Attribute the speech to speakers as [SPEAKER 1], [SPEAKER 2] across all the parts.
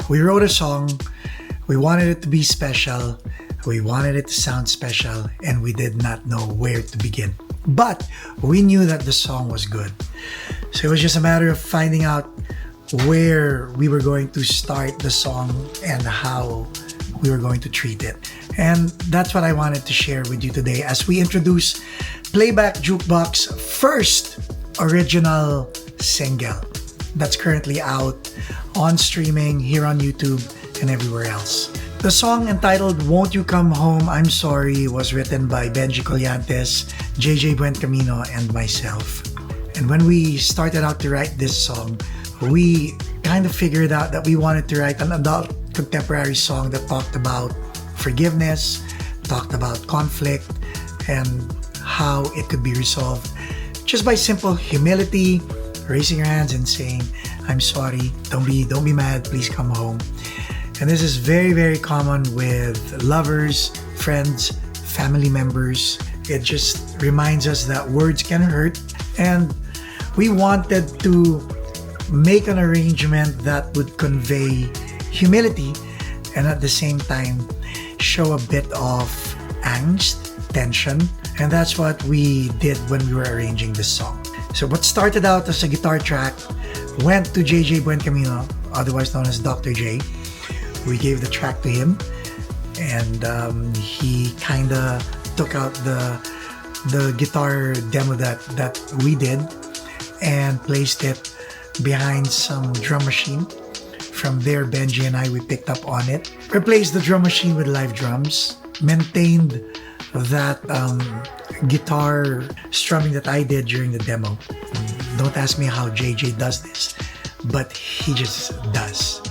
[SPEAKER 1] We wrote a song, we wanted it to be special, we wanted it to sound special, and we did not know where to begin. But we knew that the song was good. So it was just a matter of finding out where we were going to start the song and how we were going to treat it. And that's what I wanted to share with you today as we introduce PlayBack Jukebox first original single that's currently out on streaming here on YouTube and everywhere else. The song entitled Won't You Come Home, I'm Sorry was written by Benji Collantes, JJ Buencamino, and myself. And when we started out to write this song, we kind of figured out that we wanted to write an adult contemporary song that talked about forgiveness, talked about conflict, and how it could be resolved just by simple humility, raising your hands and saying, I'm sorry, don't be mad, please come home. And this is very, very common with lovers, friends, family members. It just reminds us that words can hurt, and we wanted to make an arrangement that would convey humility and at the same time show a bit of angst, tension, and that's what we did when we were arranging this song. So what started out as a guitar track went to JJ Buencamino, otherwise known as Dr. J. We gave the track to him, and he kind of took out the guitar demo that we did and placed it behind some drum machine. From there, Benji and we picked up on it, replaced the drum machine with live drums, maintained that guitar strumming that I did during the demo. Don't ask me how JJ does this, but he just does.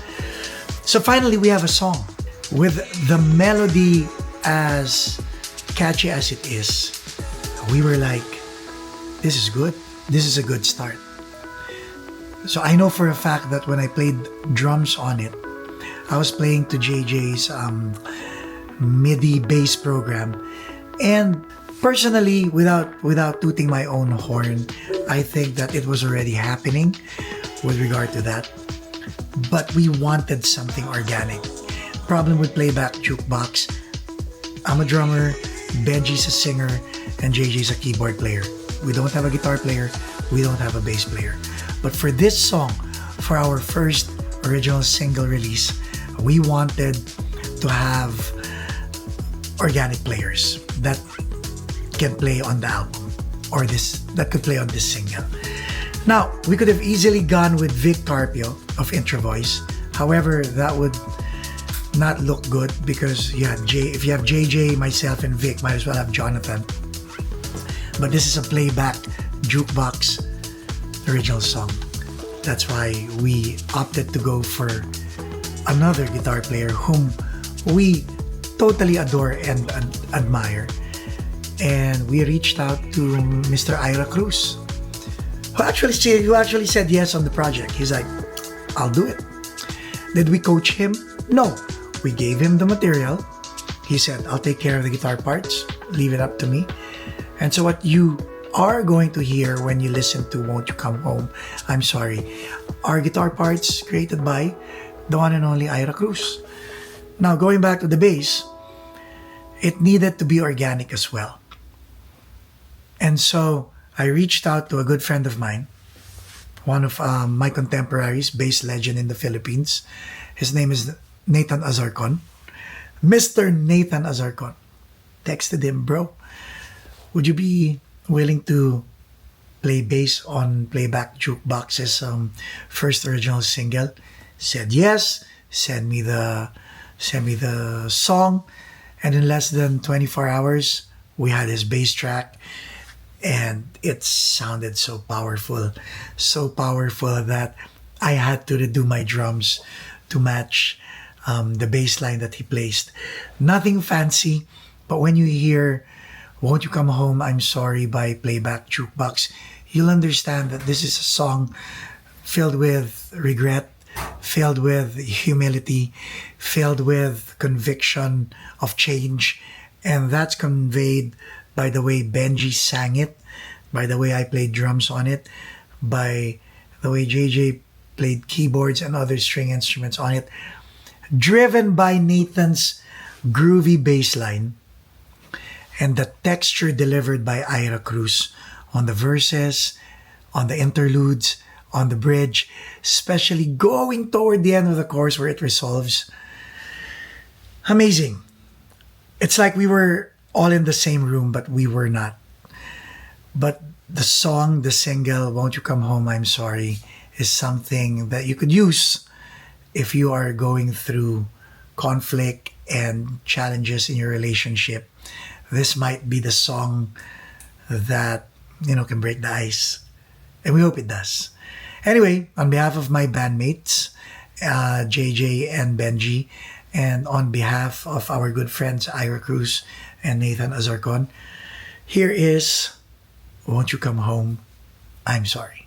[SPEAKER 1] So finally, we have a song with the melody as catchy as it is. We were like, this is good. This is a good start. So I know for a fact that when I played drums on it, I was playing to JJ's MIDI bass program. And personally, without tooting my own horn, I think that it was already happening with regard to that. But we wanted something organic. Problem with PlayBack Jukebox, I'm a drummer, Benji's a singer, and JJ's a keyboard player. We don't have a guitar player, we don't have a bass player. But for this song, for our first original single release, we wanted to have organic players that can play on the album or that could play on this single. Now, we could have easily gone with Vic Carpio of Intro Voice. However, that would not look good because if you have JJ, myself, and Vic, might as well have Jonathan. But this is a PlayBack Jukebox original song. That's why we opted to go for another guitar player whom we totally adore and admire. And we reached out to Mr. Ira Cruz, who actually said yes on the project. He's like, I'll do it. Did we coach him? No. We gave him the material. He said, I'll take care of the guitar parts. Leave it up to me. And so what you are going to hear when you listen to Won't You Come Home, I'm Sorry, are guitar parts created by the one and only Ira Cruz. Now, going back to the bass, it needed to be organic as well. And so I reached out to a good friend of mine, one of my contemporaries, bass legend in the Philippines. His name is Nathan Azarcon. Mr. Nathan Azarcon. Texted him, bro, would you be willing to play bass on PlayBack Jukebox's first original single? Said yes. Send me the song, and in less than 24 hours, we had his bass track, and it sounded so powerful that I had to redo my drums to match the bass line that he placed. Nothing fancy, but when you hear Won't You Come Home, I'm Sorry by PlayBack Jukebox, you'll understand that this is a song filled with regret, filled with humility, filled with conviction of change, and that's conveyed by the way Benji sang it, by the way I played drums on it, by the way JJ played keyboards and other string instruments on it. driven by Nathan's groovy bass line and the texture delivered by Ira Cruz on the verses, on the interludes, on the bridge, especially going toward the end of the chorus where it resolves. Amazing. It's like we were all in the same room, but we were not. But the song, the single, Won't You Come Home, I'm Sorry, is something that you could use if you are going through conflict and challenges in your relationship. This might be the song that, can break the ice. And we hope it does. Anyway, on behalf of my bandmates, JJ and Benji, and on behalf of our good friends Ira Cruz and Nathan Azarcon, here is Won't You Come Home, I'm Sorry.